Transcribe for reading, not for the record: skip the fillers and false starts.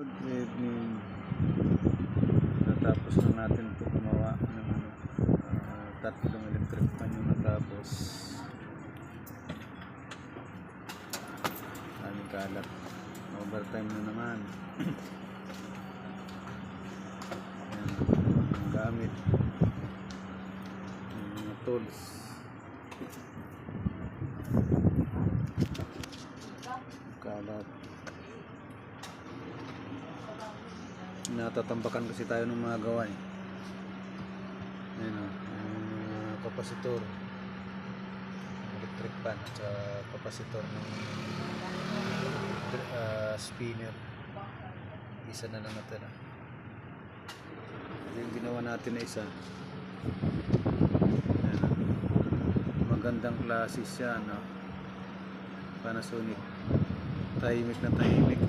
Good evening. Natapos na natin ito gumawa ng tatlong electric fan yung natapos. Aming kalat. Overtime na naman. Ayan, ang gamit. Yung mga tools. Kalat. Natatambakan kasi tayo ng mga gawa eh. Ayan o, kapasitor, electric fan at kapasitor ng spinner. Isa na lang natira. Yung ginawa natin na isa. Ayan, magandang klase siya, no? Panasonic. Tahimik na tahimik.